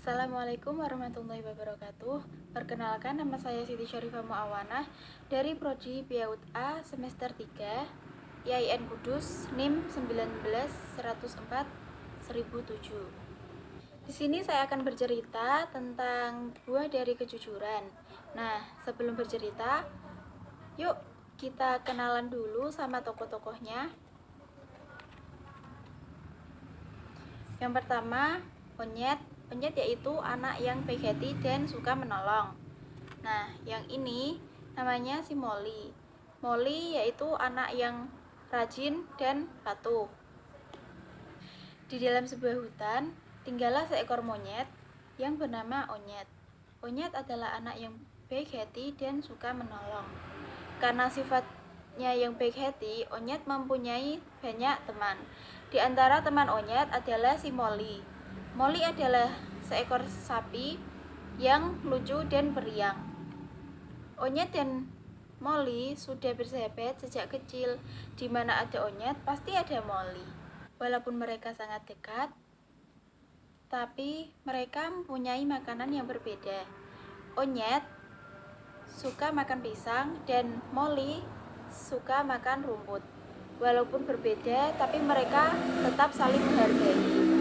Assalamualaikum warahmatullahi wabarakatuh. Perkenalkan, nama saya Siti Syarifah Muawanah dari Prodi PAUD A semester 3 IAIN Kudus NIM 19104 1007. Di sini saya akan bercerita tentang buah dari kejujuran. Nah, sebelum bercerita, yuk kita kenalan dulu sama tokoh-tokohnya. Yang pertama, Onyet. Onyet yaitu anak yang baik hati dan suka menolong. Nah, yang ini namanya si Molly. Molly yaitu anak yang rajin dan patuh. Di dalam sebuah hutan, tinggallah seekor monyet yang bernama Onyet. Onyet adalah anak yang baik hati dan suka menolong. Karena sifatnya yang baik hati, Onyet mempunyai banyak teman. Di antara teman Onyet adalah si Molly. Molly adalah seekor sapi yang lucu dan periang. Onyet dan Molly sudah bersahabat sejak kecil. Di mana ada Onyet, pasti ada Molly. Walaupun mereka sangat dekat, tapi mereka mempunyai makanan yang berbeda. Onyet suka makan pisang dan Molly suka makan rumput. Walaupun berbeda, tapi mereka tetap saling menghargai.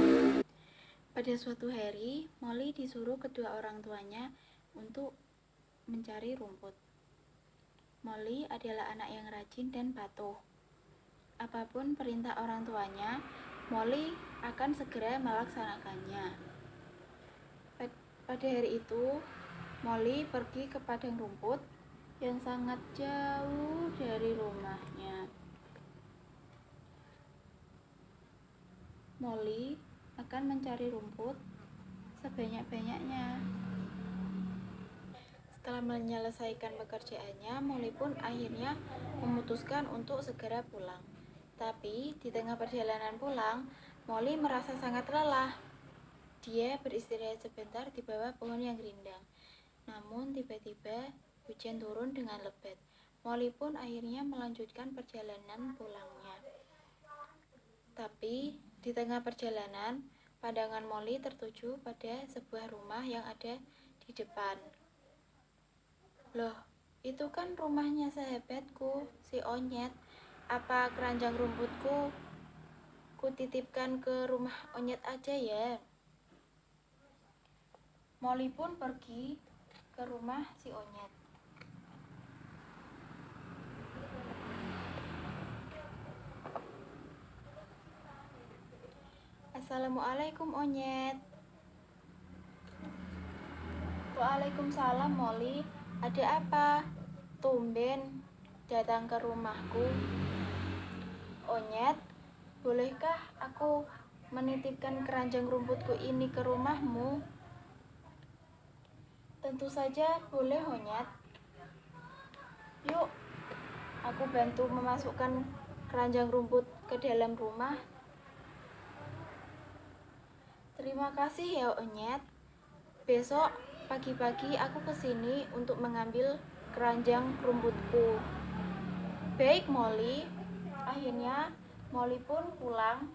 Pada suatu hari, Molly disuruh kedua orang tuanya untuk mencari rumput. Molly adalah anak yang rajin dan patuh. Apapun perintah orang tuanya, Molly akan segera melaksanakannya. Pada hari itu, Molly pergi ke padang rumput yang sangat jauh dari rumahnya. Molly akan mencari rumput sebanyak-banyaknya. Setelah menyelesaikan pekerjaannya, Molly pun akhirnya memutuskan untuk segera pulang. Tapi di tengah perjalanan pulang, Molly merasa sangat lelah. Dia beristirahat sebentar di bawah pohon yang rindang. Namun tiba-tiba hujan turun dengan lebat. Molly pun akhirnya melanjutkan perjalanan pulangnya. Tapi di tengah perjalanan, pandangan Molly tertuju pada sebuah rumah yang ada di depan. Loh, itu kan rumahnya sahabatku, si Onyet. Apa keranjang rumputku kutitipkan ke rumah Onyet aja ya? Molly pun pergi ke rumah si Onyet. Assalamualaikum Onyet. Waalaikumsalam Molly. Ada apa? Tumben datang ke rumahku. Onyet, bolehkah aku menitipkan keranjang rumputku ini ke rumahmu? Tentu saja boleh Onyet. Yuk, aku bantu memasukkan keranjang rumput ke dalam rumah. Terima kasih ya Onyet. Besok pagi-pagi aku kesini untuk mengambil keranjang rumputku. Baik Molly. Akhirnya Molly pun pulang.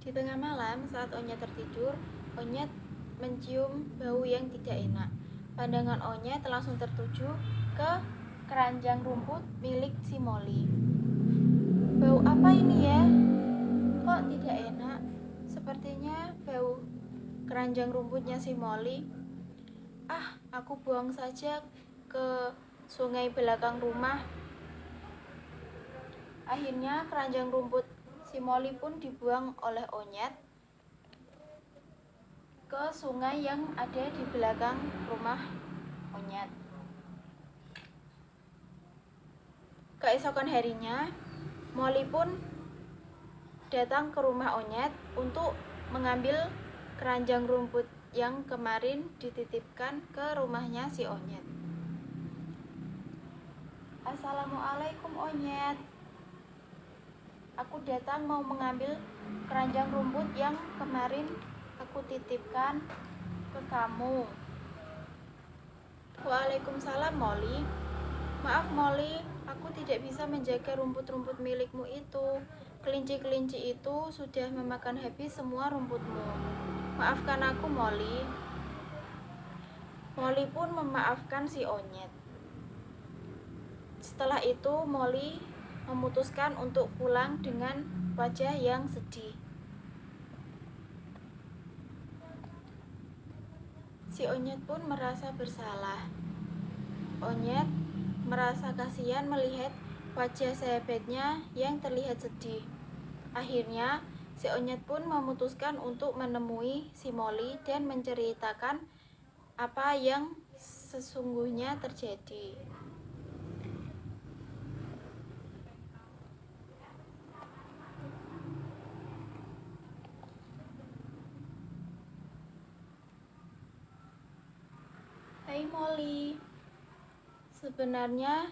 Di tengah malam saat Onyet tertidur, Onyet mencium bau yang tidak enak. Pandangan Onyet langsung tertuju ke keranjang rumput milik si Molly. Bau apa ini ya? Kok tidak enak? Sepertinya bau keranjang rumputnya si Molly. Aku buang saja ke sungai belakang rumah. Akhirnya keranjang rumput si Molly pun dibuang oleh Onyet ke sungai yang ada di belakang rumah Onyet. Keesokan harinya, Molly pun datang ke rumah Onyet untuk mengambil keranjang rumput yang kemarin dititipkan ke rumahnya si Onyet. Assalamualaikum Onyet. Aku datang mau mengambil keranjang rumput yang kemarin aku titipkan ke kamu. Waalaikumsalam Molly. Maaf Molly, aku tidak bisa menjaga rumput-rumput milikmu itu. kelinci-kelinci itu sudah memakan habis semua rumputmu. Maafkan aku, Molly. Molly pun memaafkan si Onyet. Setelah itu Molly memutuskan untuk pulang dengan wajah yang sedih. Si Onyet pun merasa bersalah. Onyet merasa kasihan melihat wajah sahabatnya yang terlihat sedih. Akhirnya, si Onyet pun memutuskan untuk menemui si Molly dan menceritakan apa yang sesungguhnya terjadi. Hai Molly, sebenarnya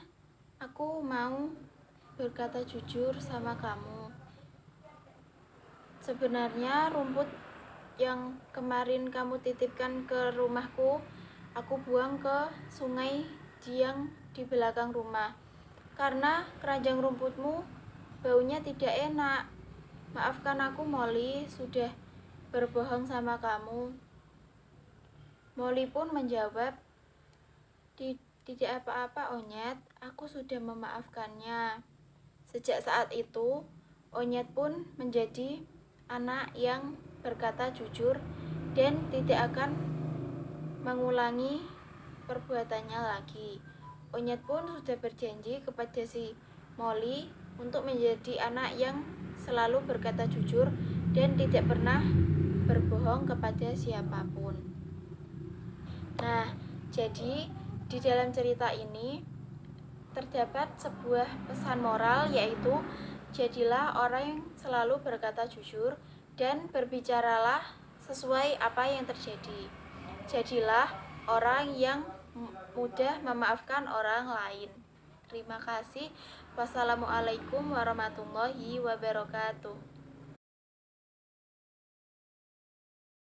aku mau berkata jujur sama kamu. Sebenarnya rumput yang kemarin kamu titipkan ke rumahku, aku buang ke sungai yang di belakang rumah. Karena keranjang rumputmu baunya tidak enak. Maafkan aku, Molly, sudah berbohong sama kamu. Molly pun menjawab, tidak apa-apa, Onyet, aku sudah memaafkannya. Sejak saat itu, Onyet pun menjadi anak yang berkata jujur dan tidak akan mengulangi perbuatannya lagi. Onyet pun sudah berjanji kepada si Molly untuk menjadi anak yang selalu berkata jujur dan tidak pernah berbohong kepada siapapun. Nah, jadi di dalam cerita ini terdapat sebuah pesan moral, yaitu jadilah orang yang selalu berkata jujur dan berbicaralah sesuai apa yang terjadi. Jadilah orang yang mudah memaafkan orang lain. Terima kasih. Wassalamualaikum warahmatullahi wabarakatuh.